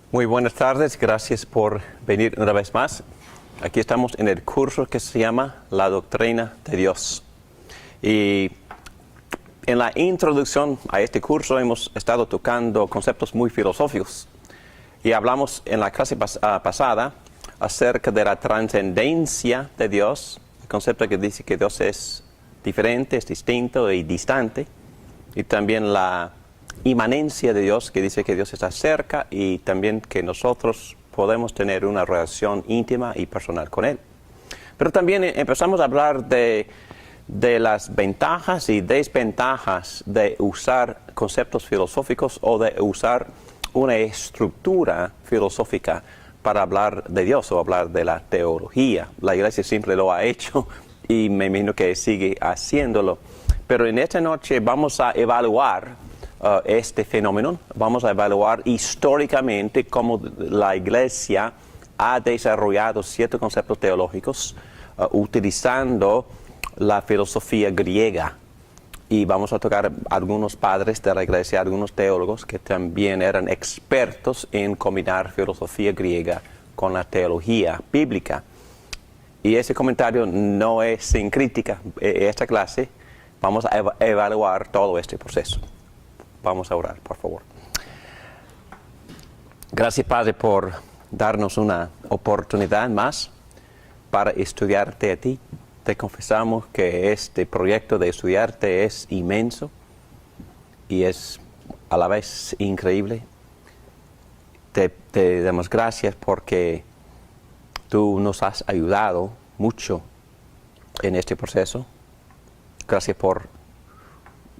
Muy buenas tardes, gracias por venir una vez más. Aquí estamos en el curso que se llama La Doctrina de Dios. Y en la introducción a este curso hemos estado tocando conceptos muy filosóficos. Y hablamos en la clase pasada acerca de la trascendencia de Dios, el concepto que dice que Dios es diferente, es distinto y distante. Y también la inmanencia de Dios, que dice que Dios está cerca y también que nosotros podemos tener una relación íntima y personal con Él. Pero también empezamos a hablar de las ventajas y desventajas de usar conceptos filosóficos o de usar una estructura filosófica para hablar de Dios o hablar de la teología. La Iglesia siempre lo ha hecho y me imagino que sigue haciéndolo. Pero en esta noche vamos a evaluar este fenómeno. Vamos a evaluar históricamente cómo la Iglesia ha desarrollado ciertos conceptos teológicos utilizando la filosofía griega. Y vamos a tocar algunos padres de la Iglesia, algunos teólogos que también eran expertos en combinar filosofía griega con la teología bíblica. Y ese comentario no es sin crítica. Esta clase vamos a evaluar todo este proceso. Vamos a orar, por favor. Gracias, Padre, por darnos una oportunidad más para estudiarte a ti. Te confesamos que este proyecto de estudiarte es inmenso y es a la vez increíble. Te damos gracias porque tú nos has ayudado mucho en este proceso. Gracias por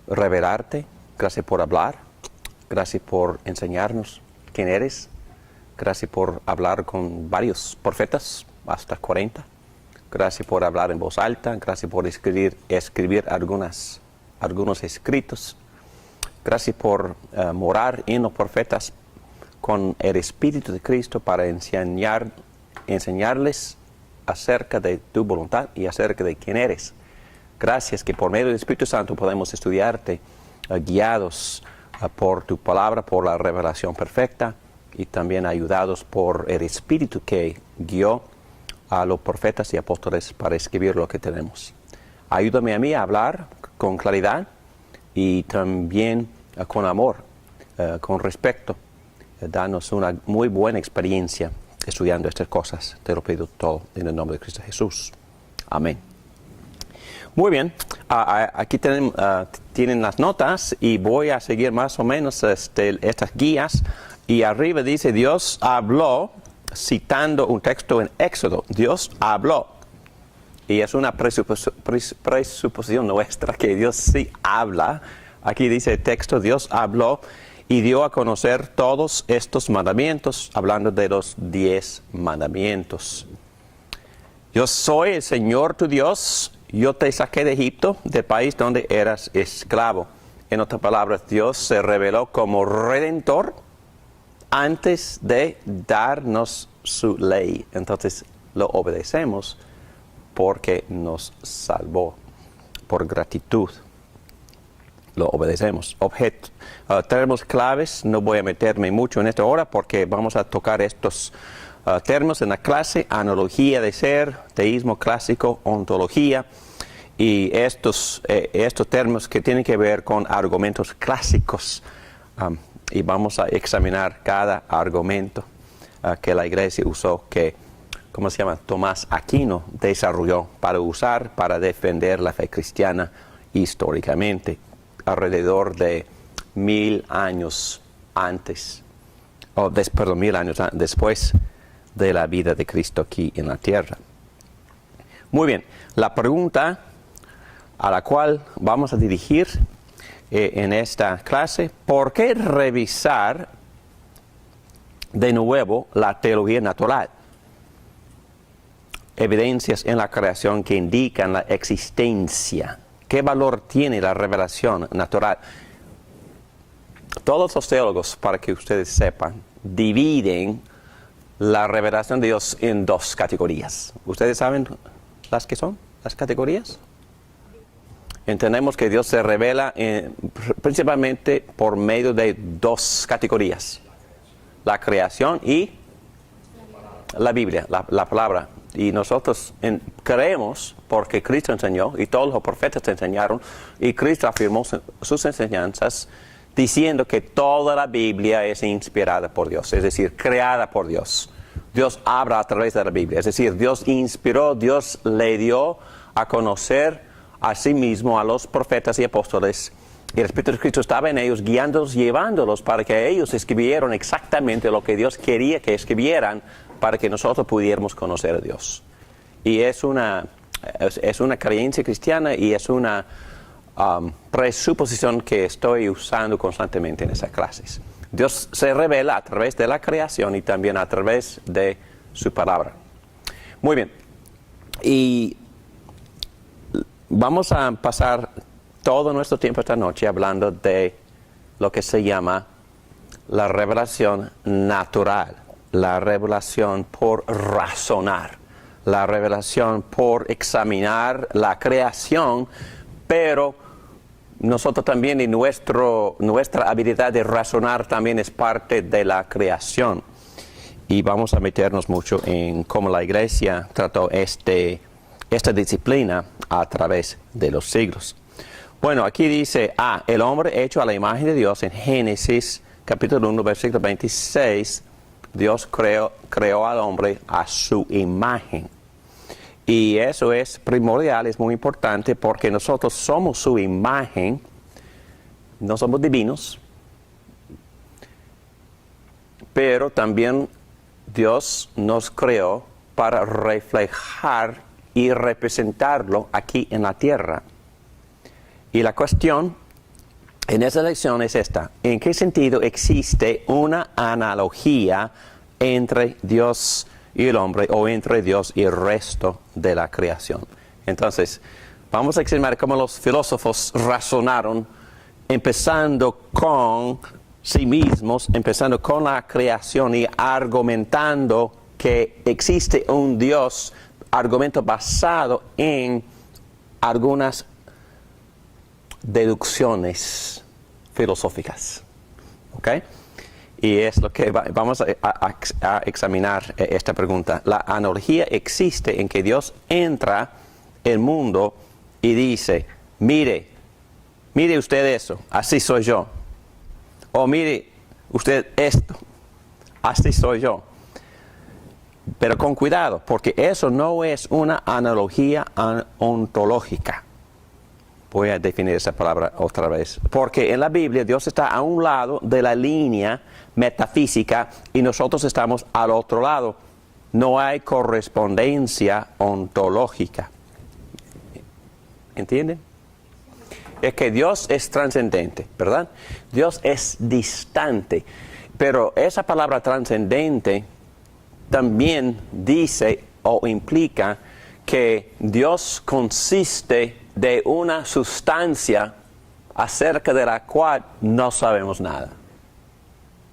revelarte. Gracias por hablar, gracias por enseñarnos quién eres, gracias por hablar con varios profetas, hasta 40, gracias por hablar en voz alta, gracias por escribir algunos escritos, gracias por morar en los profetas con el Espíritu de Cristo para enseñarles acerca de tu voluntad y acerca de quién eres. Gracias que por medio del Espíritu Santo podemos estudiarte guiados por tu palabra, por la revelación perfecta y también ayudados por el Espíritu que guió a los profetas y apóstoles para escribir lo que tenemos. Ayúdame a mí a hablar con claridad y también con amor, con respeto. Danos una muy buena experiencia estudiando estas cosas. Te lo pido todo en el nombre de Cristo Jesús. Amén. Muy bien, aquí tienen las notas y voy a seguir más o menos estas guías. Y arriba dice, Dios habló, citando un texto en Éxodo. Dios habló. Y es una presuposición nuestra que Dios sí habla. Aquí dice el texto, Dios habló y dio a conocer todos estos mandamientos, hablando de los 10 mandamientos. Yo soy el Señor tu Dios. Yo te saqué de Egipto, del país donde eras esclavo. En otras palabras, Dios se reveló como Redentor antes de darnos su ley. Entonces lo obedecemos porque nos salvó. Por gratitud lo obedecemos. Tenemos claves, no voy a meterme mucho en esta hora porque vamos a tocar estos términos en la clase: analogía de ser, teísmo clásico, ontología, y estos términos que tienen que ver con argumentos clásicos, y vamos a examinar cada argumento que la Iglesia usó, que, ¿cómo se llama?, Tomás Aquino desarrolló para defender la fe cristiana históricamente, alrededor de 1000 años antes, perdón, 1000 años después de la vida de Cristo aquí en la tierra. Muy bien, la pregunta a la cual vamos a dirigir en esta clase: ¿por qué revisar de nuevo la teología natural? Evidencias en la creación que indican la existencia. ¿Qué valor tiene la revelación natural? Todos los teólogos, para que ustedes sepan, dividen la revelación de Dios en dos categorías. ¿Ustedes saben las que son las categorías? Entendemos que Dios se revela principalmente por medio de dos categorías. La creación y la Biblia, la palabra. Y nosotros creemos, porque Cristo enseñó, y todos los profetas enseñaron, y Cristo afirmó sus enseñanzas, diciendo que toda la Biblia es inspirada por Dios, es decir, creada por Dios. Dios habla a través de la Biblia, es decir, Dios inspiró, Dios le dio a conocer a sí mismo a los profetas y apóstoles. Y el Espíritu de Cristo estaba en ellos, guiándolos, llevándolos para que ellos escribieran exactamente lo que Dios quería que escribieran para que nosotros pudiéramos conocer a Dios. Y es una creencia cristiana y es una presuposición que estoy usando constantemente en esas clases. Dios se revela a través de la creación y también a través de su palabra. Muy bien. Y vamos a pasar todo nuestro tiempo esta noche hablando de lo que se llama la revelación natural, la revelación por razonar, la revelación por examinar la creación, pero nosotros también, y nuestra habilidad de razonar también es parte de la creación. Y vamos a meternos mucho en cómo la iglesia trató esta disciplina a través de los siglos. Bueno, aquí dice, el hombre hecho a la imagen de Dios en Génesis capítulo 1, versículo 26, Dios creó al hombre a su imagen. Y eso es primordial, es muy importante porque nosotros somos su imagen, no somos divinos, pero también Dios nos creó para reflejar y representarlo aquí en la tierra. Y la cuestión en esa lección es esta: ¿en qué sentido existe una analogía entre Dios y el hombre, o entre Dios y el resto de la creación? Entonces, vamos a examinar cómo los filósofos razonaron, empezando con sí mismos, empezando con la creación y argumentando que existe un Dios, argumento basado en algunas deducciones filosóficas. ¿Ok? Y es lo que vamos a examinar esta pregunta. La analogía existe en que Dios entra el mundo y dice, mire usted eso, así soy yo. O mire usted esto, así soy yo. Pero con cuidado, porque eso no es una analogía ontológica. Voy a definir esa palabra otra vez. Porque en la Biblia Dios está a un lado de la línea metafísica y nosotros estamos al otro lado. No hay correspondencia ontológica. ¿Entienden? Es que Dios es trascendente, ¿verdad? Dios es distante. Pero esa palabra trascendente también dice o implica que Dios consiste de una sustancia acerca de la cual no sabemos nada.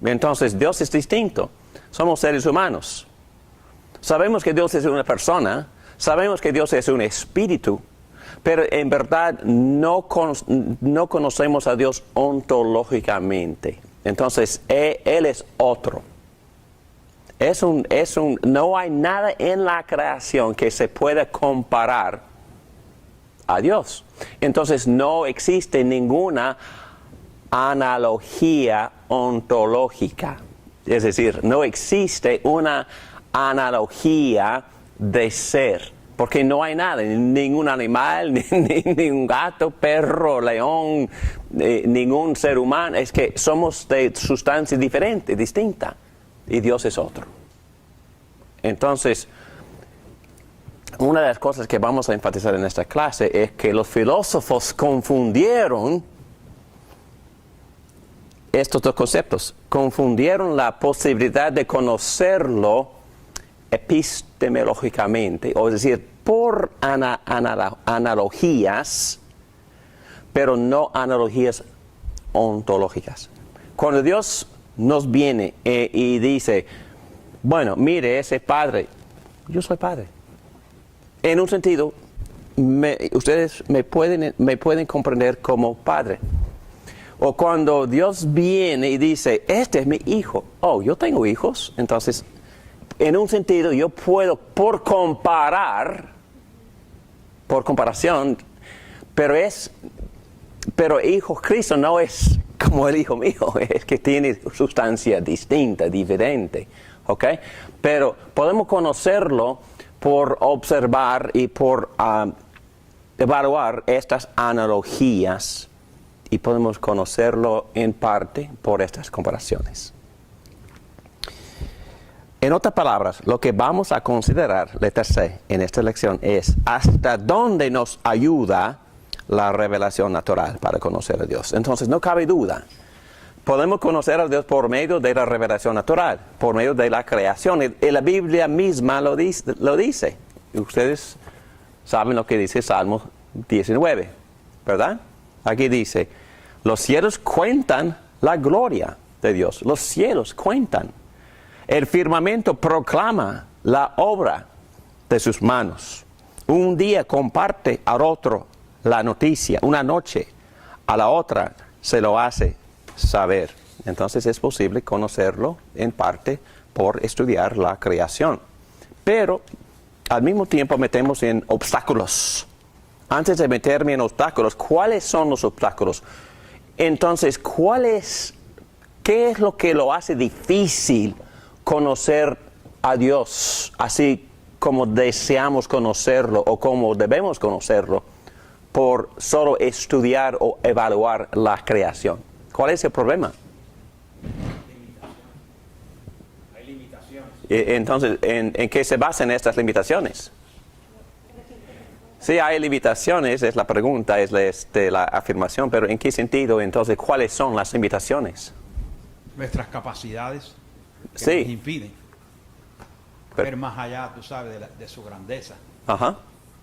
Entonces Dios es distinto. Somos seres humanos. Sabemos que Dios es una persona, sabemos que Dios es un espíritu, pero en verdad no conocemos a Dios ontológicamente. Entonces Él es otro. No hay nada en la creación que se pueda comparar a Dios. Entonces no existe ninguna analogía ontológica. Es decir, no existe una analogía de ser. Porque no hay nada, ningún animal, ni un gato, perro, león, ningún ser humano. Es que somos de sustancia diferente, distinta. Y Dios es otro. Entonces, una de las cosas que vamos a enfatizar en esta clase es que los filósofos confundieron estos dos conceptos. Confundieron la posibilidad de conocerlo epistemológicamente, o es decir, por analogías, pero no analogías ontológicas. Cuando Dios nos viene y dice, bueno, mire, ese padre, yo soy padre. En un sentido, ustedes me pueden comprender como padre. O cuando Dios viene y dice, este es mi hijo. Oh, yo tengo hijos. Entonces, en un sentido, yo puedo, por comparación, pero hijo Cristo no es como el hijo mío, es que tiene sustancia distinta, diferente. ¿Ok? Pero podemos conocerlo por observar y por evaluar estas analogías. Y podemos conocerlo en parte por estas comparaciones. En otras palabras, lo que vamos a considerar, letra C, en esta lección es hasta dónde nos ayuda la revelación natural para conocer a Dios. Entonces, no cabe duda. Podemos conocer a Dios por medio de la revelación natural, por medio de la creación. Y la Biblia misma lo dice. Ustedes saben lo que dice Salmo 19, ¿verdad? Aquí dice, los cielos cuentan la gloria de Dios. Los cielos cuentan. El firmamento proclama la obra de sus manos. Un día comparte al otro la noticia. Una noche a la otra se lo hace saber. Entonces es posible conocerlo en parte por estudiar la creación. Pero al mismo tiempo metemos en obstáculos. Antes de meterme en obstáculos, ¿cuáles son los obstáculos? Entonces, ¿qué es lo que lo hace difícil conocer a Dios así como deseamos conocerlo o como debemos conocerlo por solo estudiar o evaluar la creación? ¿Cuál es el problema? Hay limitaciones. Entonces, ¿en qué se basan estas limitaciones? Sí, hay limitaciones, es la pregunta, es la afirmación, pero ¿en qué sentido? Entonces, ¿cuáles son las limitaciones? Nuestras capacidades que Sí. nos impiden ver más allá, tú sabes, de su grandeza. Ajá.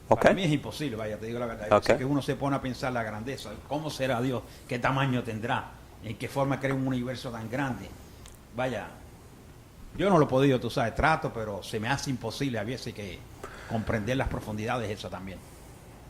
Para Ok. mí es imposible, vaya, te digo la verdad. Ok. Es que uno se pone a pensar la grandeza, cómo será Dios, qué tamaño tendrá, en qué forma crea un universo tan grande. Vaya, yo no lo he podido, tú sabes, trato, pero se me hace imposible a veces que comprender las profundidades eso también.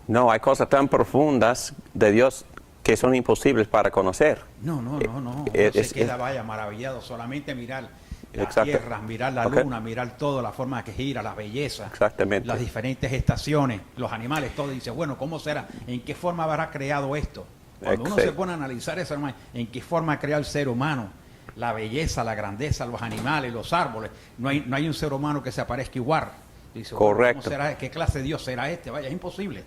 No, hay cosas tan profundas de Dios que son imposibles para conocer. No. Uno es- se queda, vaya, maravillado. Solamente mirar la Exacto. tierra, mirar la Ok. luna, mirar todo, la forma que gira, la belleza. Exactamente. Las diferentes estaciones, los animales, todo. Dice, bueno, ¿cómo será? ¿En qué forma habrá creado esto? Cuando uno se pone a analizar eso, hermano, ¿en qué forma ha creado el ser humano? La belleza, la grandeza, los animales, los árboles. No hay un ser humano que se aparezca igual. Dice, bueno, Correcto. ¿cómo será? ¿Qué clase de Dios será este? Vaya, es imposible.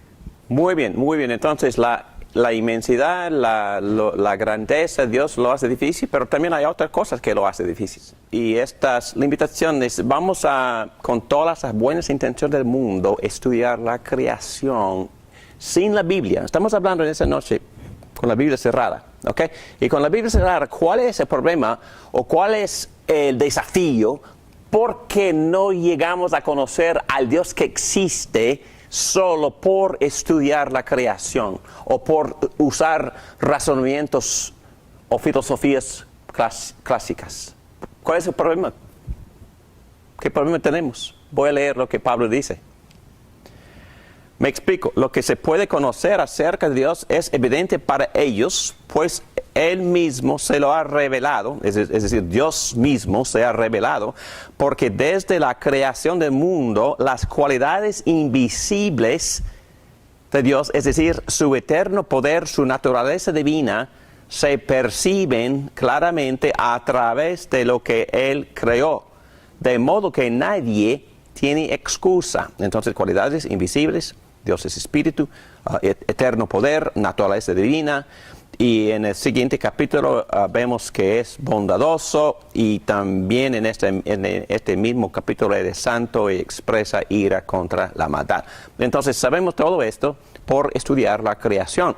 Muy bien, muy bien. Entonces, la inmensidad, la grandeza, Dios lo hace difícil, pero también hay otras cosas que lo hace difícil. Y estas limitaciones, vamos a, con todas las buenas intenciones del mundo, estudiar la creación sin la Biblia. Estamos hablando en esta noche con la Biblia cerrada, ¿ok? Y con la Biblia cerrada, ¿cuál es el problema o cuál es el desafío? Porque no llegamos a conocer al Dios que existe solo por estudiar la creación o por usar razonamientos o filosofías clásicas. ¿Cuál es el problema? ¿Qué problema tenemos? Voy a leer lo que Pablo dice. Me explico. Lo que se puede conocer acerca de Dios es evidente para ellos, pues Él mismo se lo ha revelado, es decir, Dios mismo se ha revelado, porque desde la creación del mundo, las cualidades invisibles de Dios, es decir, su eterno poder, su naturaleza divina, se perciben claramente a través de lo que Él creó, de modo que nadie tiene excusa. Entonces, cualidades invisibles, Dios es espíritu, eterno poder, naturaleza divina. Y en el siguiente capítulo vemos que es bondadoso y también en este mismo capítulo es santo y expresa ira contra la maldad. Entonces sabemos todo esto por estudiar la creación.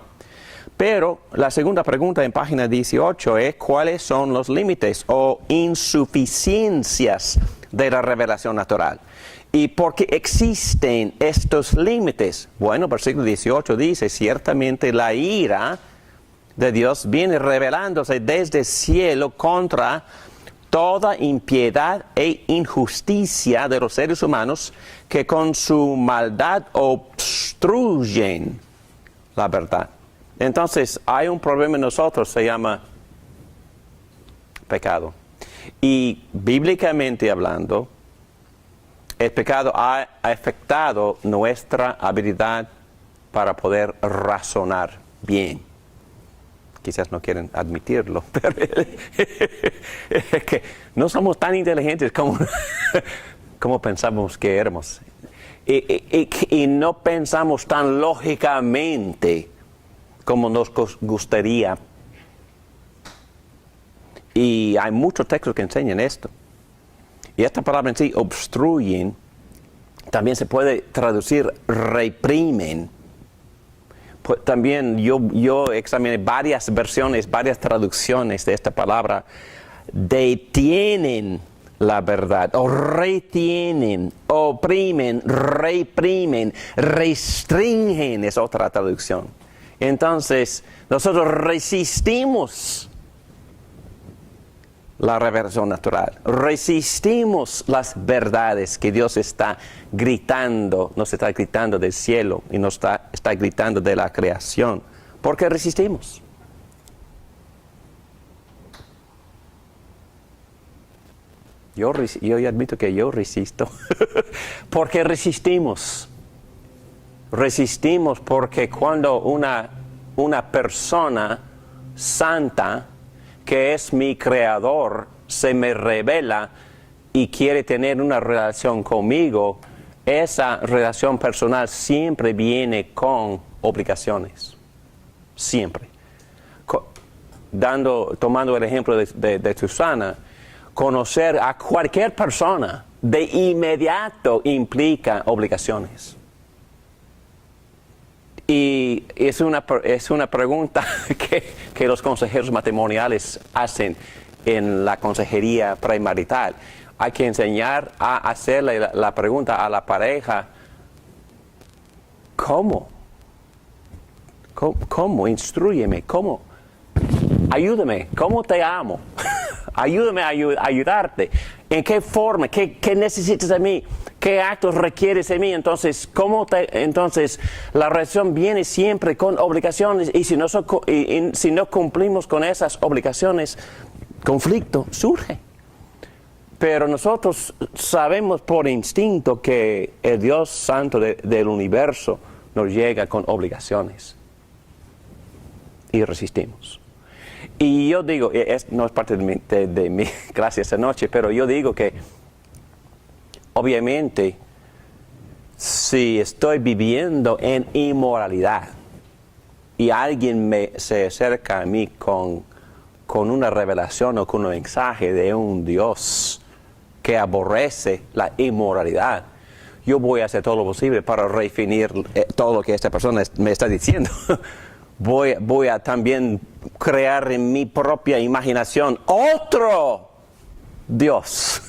Pero la segunda pregunta en página 18 es ¿cuáles son los límites o insuficiencias de la revelación natural? ¿Y por qué existen estos límites? Bueno, versículo 18 dice, ciertamente la ira de Dios viene revelándose desde el cielo contra toda impiedad e injusticia de los seres humanos que con su maldad obstruyen la verdad. Entonces, hay un problema en nosotros, se llama pecado. Y bíblicamente hablando, el pecado ha afectado nuestra habilidad para poder razonar bien. Quizás no quieren admitirlo, pero es que no somos tan inteligentes como pensamos que éramos. Y no pensamos tan lógicamente como nos gustaría. Y hay muchos textos que enseñan esto. Y esta palabra en sí, obstruyen, también se puede traducir reprimen. Pues también yo examiné varias versiones, varias traducciones de esta palabra. Detienen la verdad, o retienen, oprimen, reprimen, restringen, es otra traducción. Entonces, nosotros resistimos la revelación natural. Resistimos las verdades que Dios está gritando, nos está gritando del cielo y nos está gritando de la creación. ¿Por qué resistimos? Yo admito que yo resisto. ¿Por qué resistimos? Resistimos porque cuando una persona santa que es mi creador, se me revela y quiere tener una relación conmigo, esa relación personal siempre viene con obligaciones. Siempre. Tomando el ejemplo de Susana, conocer a cualquier persona de inmediato implica obligaciones. Y es una pregunta que los consejeros matrimoniales hacen en la consejería premarital. Hay que enseñar a hacerle la pregunta a la pareja, ¿cómo? ¿Cómo? Instrúyeme, ¿cómo? Ayúdame, ¿cómo te amo? Ayúdame a ayudarte. ¿En qué forma? ¿Qué necesitas de mí? ¿Qué actos requieres de mí? Entonces, entonces la relación viene siempre con obligaciones y si no cumplimos con esas obligaciones, conflicto surge. Pero nosotros sabemos por instinto que el Dios Santo del universo nos llega con obligaciones y resistimos. Y yo digo, no es parte de mi clase esta noche, pero yo digo que obviamente si estoy viviendo en inmoralidad y alguien se acerca a mí con una revelación o con un mensaje de un Dios que aborrece la inmoralidad, yo voy a hacer todo lo posible para redefinir todo lo que esta persona me está diciendo. Voy a también crear en mi propia imaginación otro Dios,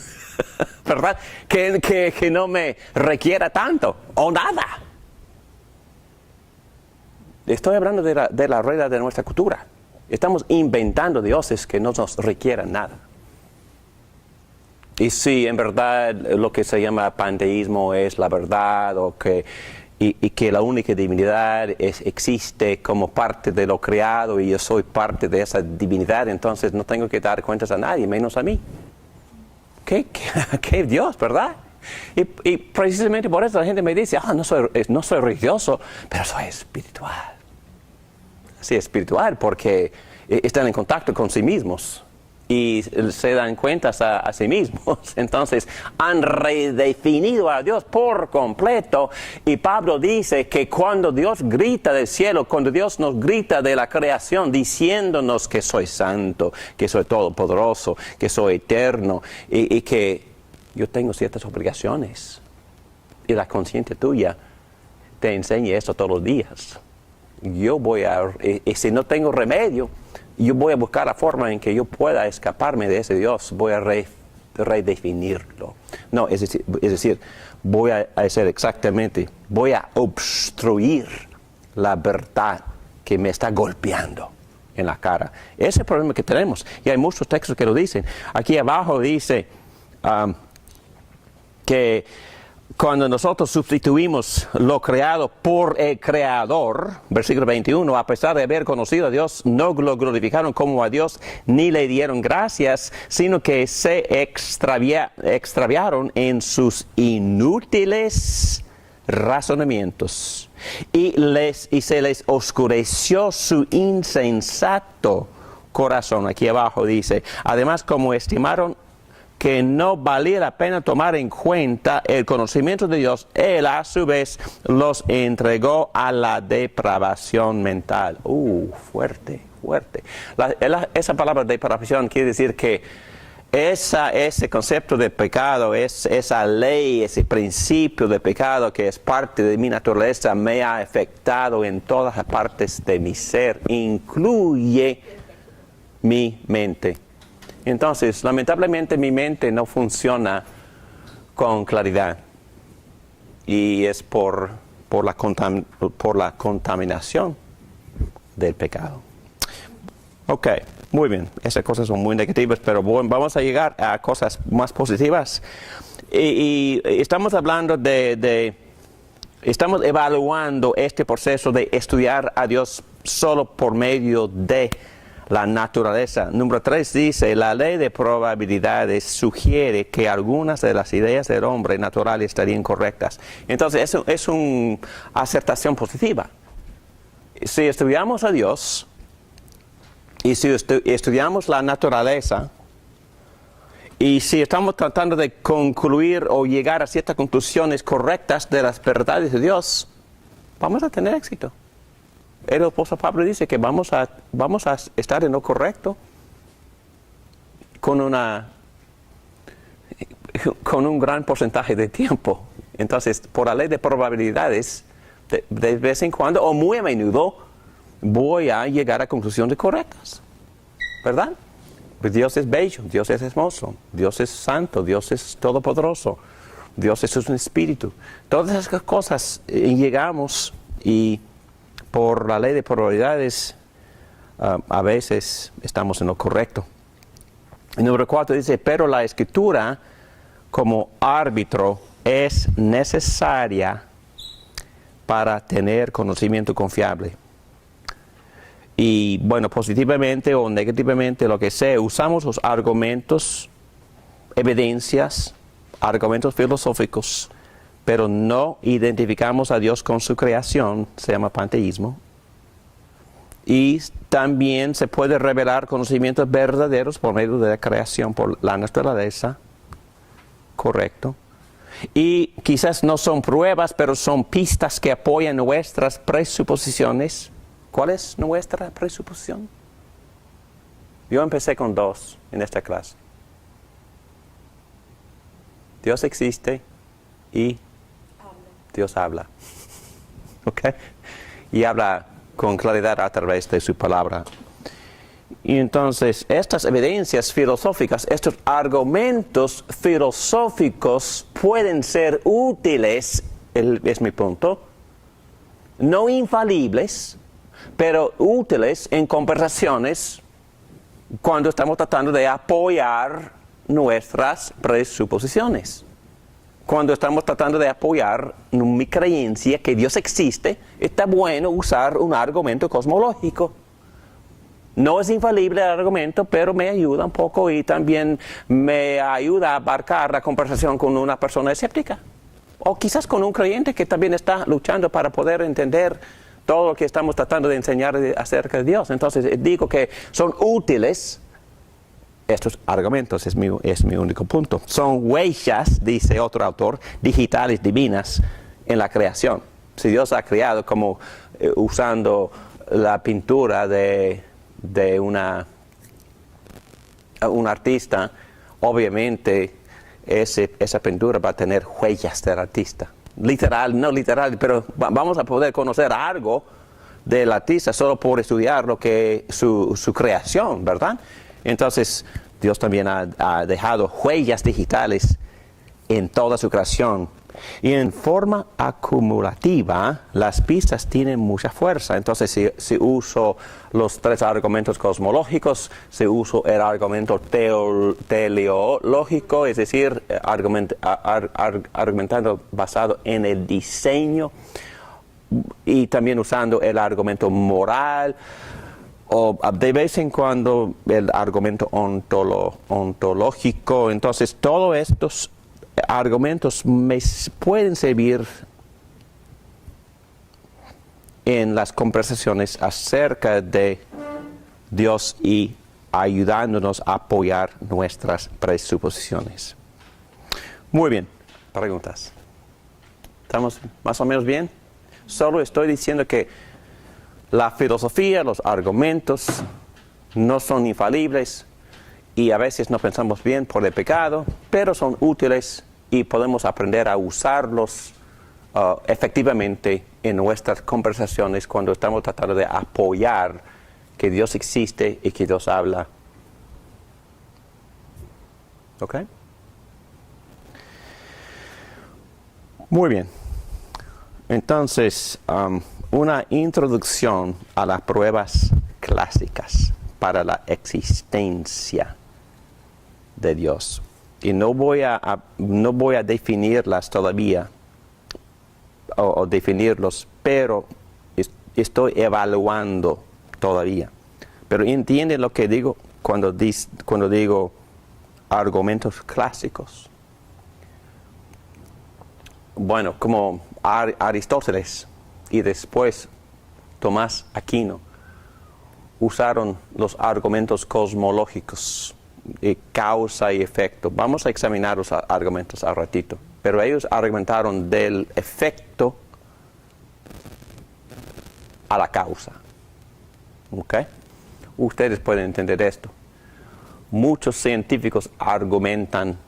¿verdad? Que no me requiera tanto o nada. Estoy hablando de la regla de nuestra cultura. Estamos inventando dioses que no nos requieran nada. Y si en verdad lo que se llama panteísmo es la verdad y que la única divinidad existe como parte de lo creado y yo soy parte de esa divinidad, entonces no tengo que dar cuentas a nadie, menos a mí. ¿Qué Dios, verdad? Y precisamente por eso la gente me dice, no soy religioso, pero soy espiritual. Sí, espiritual porque están en contacto con sí mismos y se dan cuentas a sí mismos. Entonces han redefinido a Dios por completo. Y Pablo dice que cuando Dios grita del cielo, cuando Dios nos grita de la creación diciéndonos que soy santo, que soy todopoderoso, que soy eterno y que yo tengo ciertas obligaciones. Y la conciencia tuya te enseña esto todos los días. Y si no tengo remedio, yo voy a buscar la forma en que yo pueda escaparme de ese Dios. Voy a redefinirlo. No, es decir, voy a hacer exactamente, voy a obstruir la verdad que me está golpeando en la cara. Ese es el problema que tenemos. Y hay muchos textos que lo dicen. Aquí abajo dice que cuando nosotros sustituimos lo creado por el Creador, versículo 21, a pesar de haber conocido a Dios, no lo glorificaron como a Dios, ni le dieron gracias, sino que se extraviaron en sus inútiles razonamientos y se les oscureció su insensato corazón. Aquí abajo dice, además como estimaron que no valía la pena tomar en cuenta el conocimiento de Dios, Él a su vez los entregó a la depravación mental. Fuerte, fuerte. Esa palabra depravación quiere decir que ese concepto de pecado, esa ley, ese principio de pecado que es parte de mi naturaleza, me ha afectado en todas las partes de mi ser, incluye mi mente. Entonces, lamentablemente mi mente no funciona con claridad y es por la contaminación del pecado. Ok, muy bien, esas cosas son muy negativas, pero bueno, vamos a llegar a cosas más positivas. Y estamos hablando estamos evaluando este proceso de estudiar a Dios solo por medio de la naturaleza. Número 3 dice, la ley de probabilidades sugiere que algunas de las ideas del hombre natural estarían correctas. Entonces, eso es una acertación positiva. Si estudiamos a Dios y si estudiamos la naturaleza y si estamos tratando de concluir o llegar a ciertas conclusiones correctas de las verdades de Dios, vamos a tener éxito. El apóstol Pablo dice que vamos a estar en lo correcto con un gran porcentaje de tiempo. Entonces, por la ley de probabilidades, de vez en cuando, o muy a menudo, voy a llegar a conclusiones correctas. ¿Verdad? Pues Dios es bello, Dios es hermoso, Dios es santo, Dios es todopoderoso, Dios es un espíritu. Todas esas cosas llegamos y por la ley de probabilidades, a veces estamos en lo correcto. El número 4 dice, pero la Escritura como árbitro es necesaria para tener conocimiento confiable. Y bueno, positivamente o negativamente, lo que sea, usamos los argumentos, evidencias, argumentos filosóficos, pero no identificamos a Dios con su creación, se llama panteísmo. Y también se puede revelar conocimientos verdaderos por medio de la creación, por la naturaleza, correcto. Y quizás no son pruebas, pero son pistas que apoyan nuestras presuposiciones. ¿Cuál es nuestra presuposición? Yo empecé con 2 en esta clase. Dios existe y Dios habla. ¿Ok? Y habla con claridad a través de su palabra. Y entonces, estas evidencias filosóficas, estos argumentos filosóficos pueden ser útiles, es mi punto, no infalibles, pero útiles en conversaciones cuando estamos tratando de apoyar nuestras presuposiciones. Cuando estamos tratando de apoyar mi creencia que Dios existe, está bueno usar un argumento cosmológico. No es infalible el argumento, pero me ayuda un poco y también me ayuda a abarcar la conversación con una persona escéptica. O quizás con un creyente que también está luchando para poder entender todo lo que estamos tratando de enseñar acerca de Dios. Entonces digo que son útiles. Estos argumentos es mi único punto. Son huellas, dice otro autor, digitales divinas en la creación. Si Dios ha creado como usando la pintura de un artista, obviamente esa pintura va a tener huellas del artista. Literal, no literal, pero vamos a poder conocer algo del artista solo por estudiar lo que su creación, ¿verdad? Entonces, Dios también ha dejado huellas digitales en toda su creación Y en forma acumulativa, las pistas tienen mucha fuerza. Entonces, si uso los 3 argumentos cosmológicos, si uso el argumento teleológico, es decir, argumentando basado en el diseño, y también usando el argumento moral, o de vez en cuando el argumento ontológico. Entonces, todos estos argumentos me pueden servir en las conversaciones acerca de Dios y ayudándonos a apoyar nuestras presuposiciones. Muy bien, preguntas. ¿Estamos más o menos bien? Solo estoy diciendo que la filosofía, los argumentos no son infalibles y a veces no pensamos bien por el pecado, pero son útiles y podemos aprender a usarlos efectivamente en nuestras conversaciones cuando estamos tratando de apoyar que Dios existe y que Dios habla. ¿Ok? Muy bien. Entonces, una introducción a las pruebas clásicas para la existencia de Dios. Y no voy a definirlas todavía, o definirlos, pero estoy evaluando todavía. Pero entienden lo que digo cuando digo argumentos clásicos. Bueno, como Aristóteles y después Tomás Aquino usaron los argumentos cosmológicos, causa y efecto. Vamos a examinar los argumentos al ratito. Pero ellos argumentaron del efecto a la causa. ¿Ok? Ustedes pueden entender esto. Muchos científicos argumentan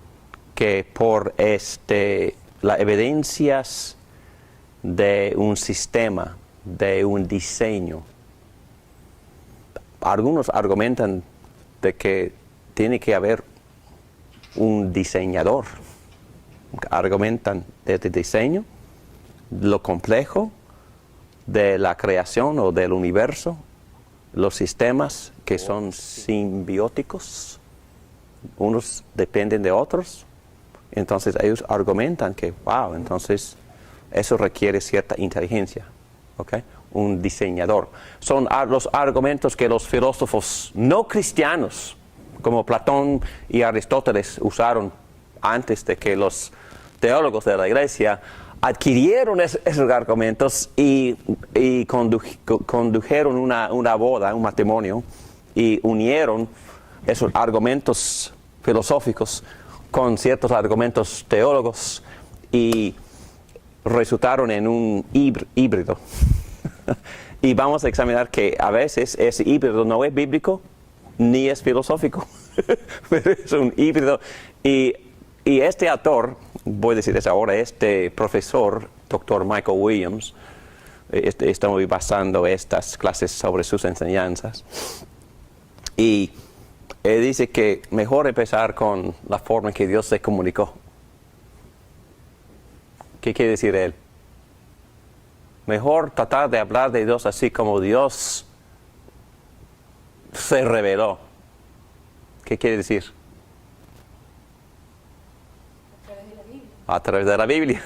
que por las evidencias de un sistema, de un diseño, algunos argumentan de que tiene que haber un diseñador. Argumentan desde el diseño, lo complejo de la creación o del universo, los sistemas que son simbióticos, unos dependen de otros. Entonces ellos argumentan que, wow, entonces eso requiere cierta inteligencia, ¿ok? Un diseñador. Son los argumentos que los filósofos no cristianos, como Platón y Aristóteles, usaron antes de que los teólogos de la iglesia adquirieron esos argumentos y condujeron una boda, un matrimonio, y unieron esos argumentos filosóficos con ciertos argumentos teólogos y resultaron en un híbrido. Y vamos a examinar que a veces ese híbrido no es bíblico ni es filosófico, pero es un híbrido. Y este autor, voy a decir eso ahora, este profesor, Dr. Michael Williams, estamos basando estas clases sobre sus enseñanzas, y él dice que mejor empezar con la forma en que Dios se comunicó. ¿Qué quiere decir él? Mejor tratar de hablar de Dios así como Dios se reveló. ¿Qué quiere decir? A través de la Biblia.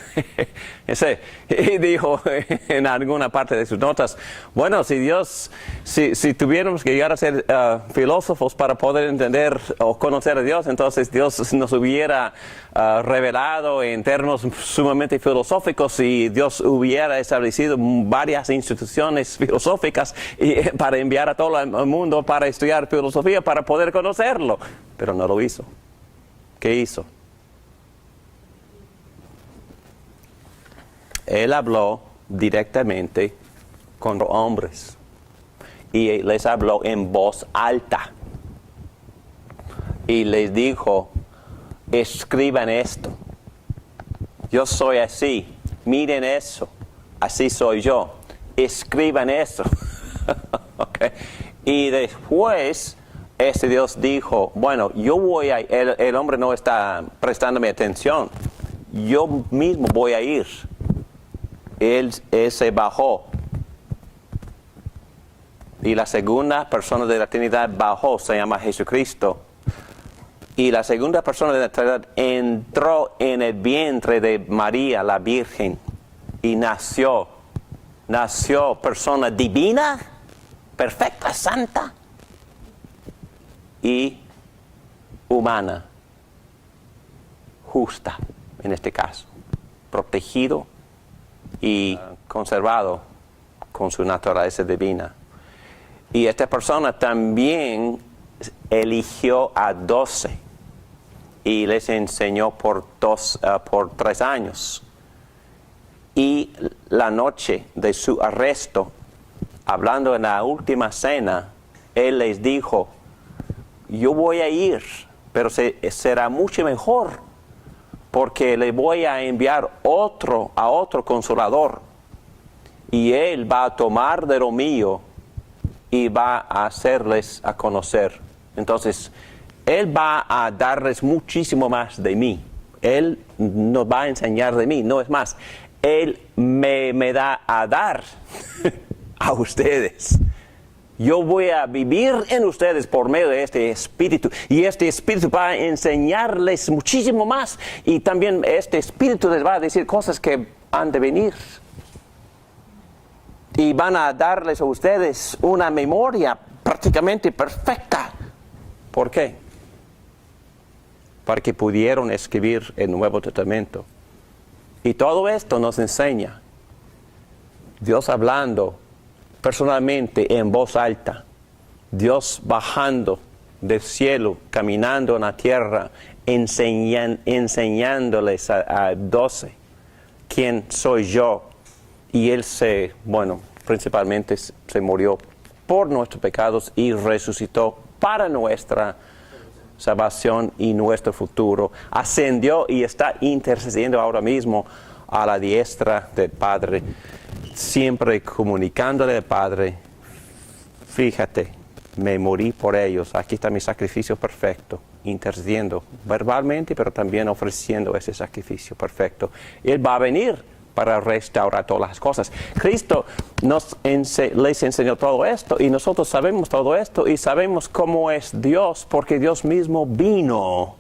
Y dijo en alguna parte de sus notas, bueno, si tuviéramos que llegar a ser filósofos para poder entender o conocer a Dios, entonces Dios nos hubiera revelado en términos sumamente filosóficos y Dios hubiera establecido varias instituciones filosóficas para enviar a todo el mundo para estudiar filosofía para poder conocerlo. Pero no lo hizo. ¿Qué hizo? Él habló directamente con los hombres y les habló en voz alta y les dijo, escriban esto, yo soy así, miren eso, así soy yo, escriban eso. Okay. Y después Dios dijo, bueno, el hombre no está prestándome atención. yo mismo voy a ir. Él se bajó. Y la segunda persona de la Trinidad bajó, se llama Jesucristo. Y la segunda persona de la Trinidad entró en el vientre de María, la Virgen, y nació. Nació persona divina, perfecta, santa y humana, justa en este caso, protegido y conservado con su naturaleza divina. Y esta persona también eligió a 12 y les enseñó por 3 años. Y la noche de su arresto, hablando en la última cena, Él les dijo, yo voy a ir, pero será mucho mejor, porque le voy a enviar a otro consolador, y Él va a tomar de lo mío y va a hacerles a conocer. Entonces, Él va a darles muchísimo más de mí. Él nos va a enseñar de mí, no es más. Él me da a dar a ustedes. Yo voy a vivir en ustedes por medio de este Espíritu. Y este Espíritu va a enseñarles muchísimo más. Y también este Espíritu les va a decir cosas que han de venir. Y van a darles a ustedes una memoria prácticamente perfecta. ¿Por qué? Para que pudieron escribir el Nuevo Testamento. Y todo esto nos enseña Dios hablando personalmente en voz alta, Dios bajando del cielo, caminando en la tierra, enseñándoles a 12 quién soy yo. Y Él principalmente se murió por nuestros pecados y resucitó para nuestra salvación y nuestro futuro. Ascendió y está intercediendo ahora mismo a la diestra del Padre, siempre comunicándole al Padre, fíjate, me morí por ellos, aquí está mi sacrificio perfecto, intercediendo verbalmente, pero también ofreciendo ese sacrificio perfecto. Él va a venir para restaurar todas las cosas. Cristo les enseñó todo esto y nosotros sabemos todo esto y sabemos cómo es Dios porque Dios mismo vino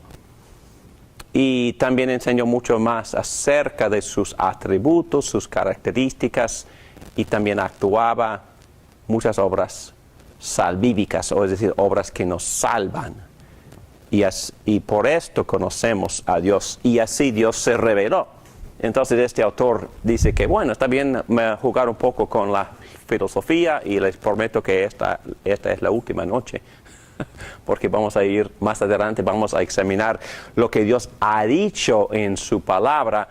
y también enseñó mucho más acerca de sus atributos, sus características y también actuaba muchas obras salvíficas, o es decir, obras que nos salvan. Y por esto conocemos a Dios y así Dios se reveló. Entonces este autor dice que está bien jugar un poco con la filosofía y les prometo que esta es la última noche, porque vamos a ir más adelante, vamos a examinar lo que Dios ha dicho en su palabra,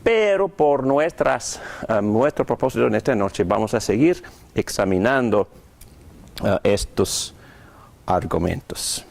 pero por nuestro propósito en esta noche vamos a seguir examinando estos argumentos.